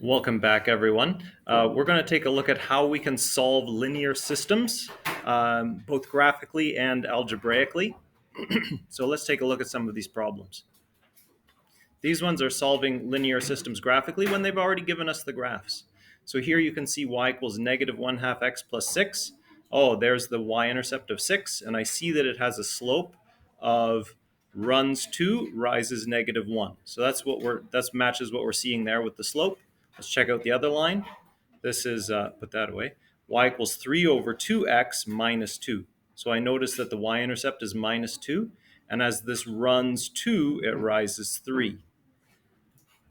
Welcome back, everyone. We're going to take a look at how we can solve linear systems, both graphically and algebraically. So let's take a look at some of these problems. These ones are solving linear systems graphically when they've already given us the graphs. So here you can see y equals negative 1 half x plus 6. Oh, there's the y-intercept of 6, and I see that it has a slope of runs 2, rises negative 1. So that matches what we're seeing there with the slope. Let's check out the other line. This is, put that away, y equals 3 over 2x minus 2. So I notice that the y-intercept is minus 2, and as this runs 2, it rises 3.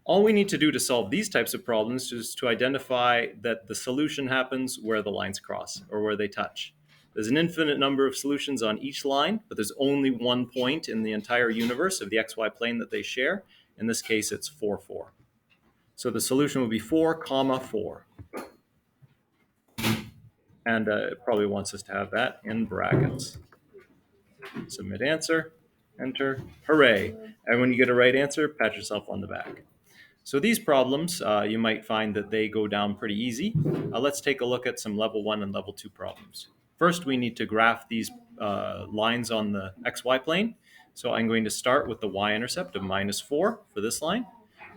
All we need to do to solve these types of problems is to identify that the solution happens where the lines cross or where they touch. There's an infinite number of solutions on each line, but there's only one point in the entire universe of the xy plane that they share. In this case, it's 4, 4. So the solution would be 4, comma 4. And it probably wants us to have that in brackets. Submit answer, enter, hooray. And when you get a right answer, pat yourself on the back. So these problems, you might find that they go down pretty easy. Let's take a look at some level 1 and level 2 problems. First, we need to graph these lines on the xy plane. So I'm going to start with the y-intercept of minus 4 for this line.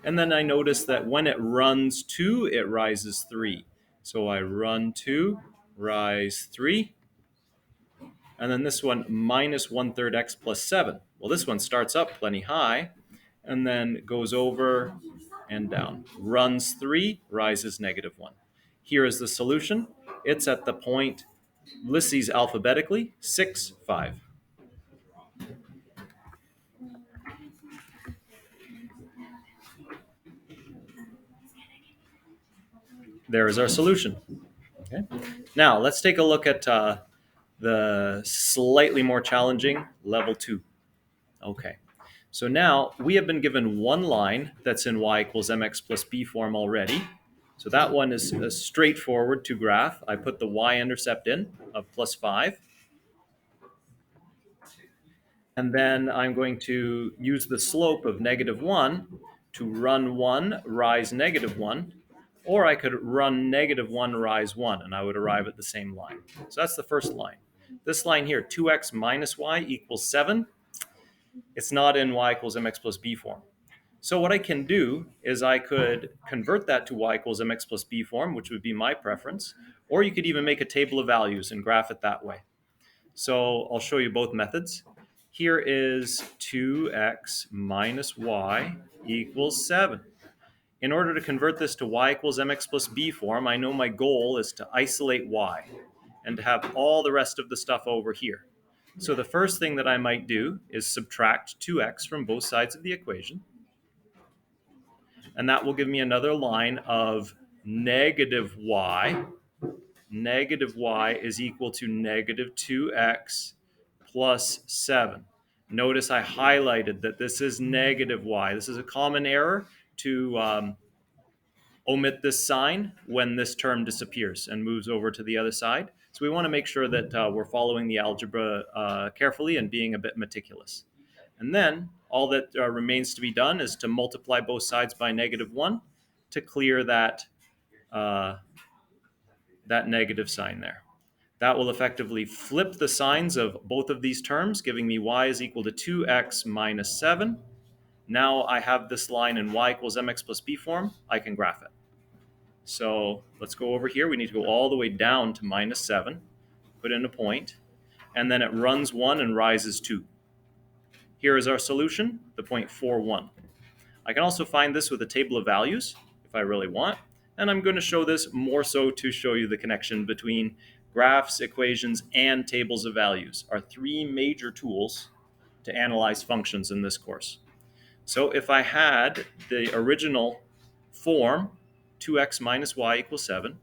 And then I notice that when it runs 2, it rises 3. So I run 2, rise 3. And then this one, minus 1/3 x plus 7. Well, this one starts up plenty high and then goes over and down. Runs 3, rises negative 1. Here is the solution. It's at the point, list these alphabetically, 6, 5. There is our solution. Okay. Now, let's take a look at the slightly more challenging level 2. Okay. So now we have been given one line that's in y equals mx plus b form already. So that one is straightforward to graph. I put the y-intercept in of plus 5. And then I'm going to use the slope of negative 1 to run 1, rise negative 1. Or I could run negative 1, rise 1, and I would arrive at the same line. So that's the first line. This line here, 2x minus y equals 7. It's not in y equals mx plus b form. So what I can do is I could convert that to y equals mx plus b form, which would be my preference, or you could even make a table of values and graph it that way. So I'll show you both methods. Here is 2x minus y equals 7. In order to convert this to y equals mx plus b form, I know my goal is to isolate y and to have all the rest of the stuff over here. So the first thing that I might do is subtract 2x from both sides of the equation. And that will give me another line of negative y. Negative y is equal to negative 2x plus 7. Notice I highlighted that this is negative y. This is a common error to omit this sign when this term disappears and moves over to the other side. So we want to make sure that we're following the algebra carefully and being a bit meticulous. And then all that remains to be done is to multiply both sides by negative 1 to clear that negative sign there. That will effectively flip the signs of both of these terms, giving me y is equal to 2x minus 7. Now I have this line in y equals mx plus b form. I can graph it. So let's go over here. We need to go all the way down to minus 7, put in a point, and then it runs 1 and rises 2. Here is our solution, the point 4, 1. I can also find this with a table of values if I really want. And I'm going to show this more so to show you the connection between graphs, equations, and tables of values, are three major tools to analyze functions in this course. So if I had the original form, 2x minus y equals 7,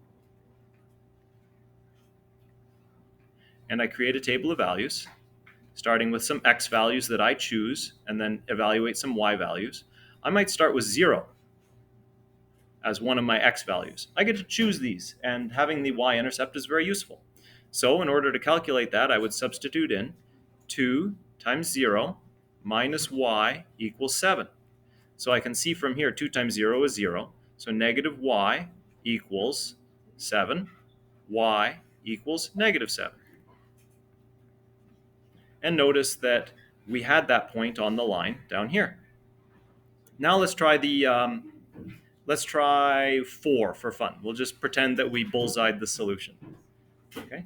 and I create a table of values, starting with some x values that I choose, and then evaluate some y values, I might start with 0 as one of my x values. I get to choose these, and having the y-intercept is very useful. So in order to calculate that, I would substitute in 2 times 0 minus y equals 7. So I can see from here 2 times 0 is 0. So negative y equals 7. Y equals negative 7. And notice that we had that point on the line down here. Now let's try let's try 4 for fun. We'll just pretend that we bullseyed the solution. Okay.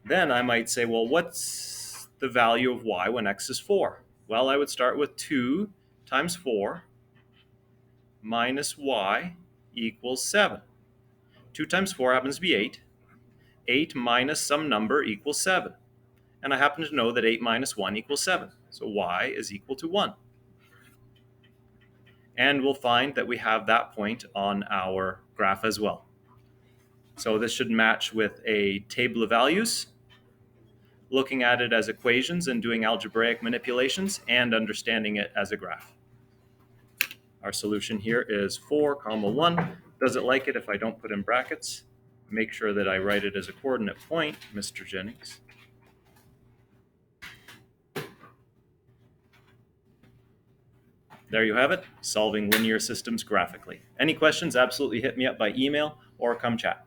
Then I might say, well, what's the value of y when x is 4? Well, I would start with 2 times 4 minus y equals 7. 2 times 4 happens to be 8. 8 minus some number equals 7. And I happen to know that 8 minus 1 equals 7. So y is equal to 1. And we'll find that we have that point on our graph as well. So this should match with a table of values, looking at it as equations and doing algebraic manipulations and understanding it as a graph. Our solution here is 4, 1. Does it like it if I don't put in brackets? Make sure that I write it as a coordinate point, Mr. Jennings. There you have it, solving linear systems graphically. Any questions, absolutely hit me up by email or come chat.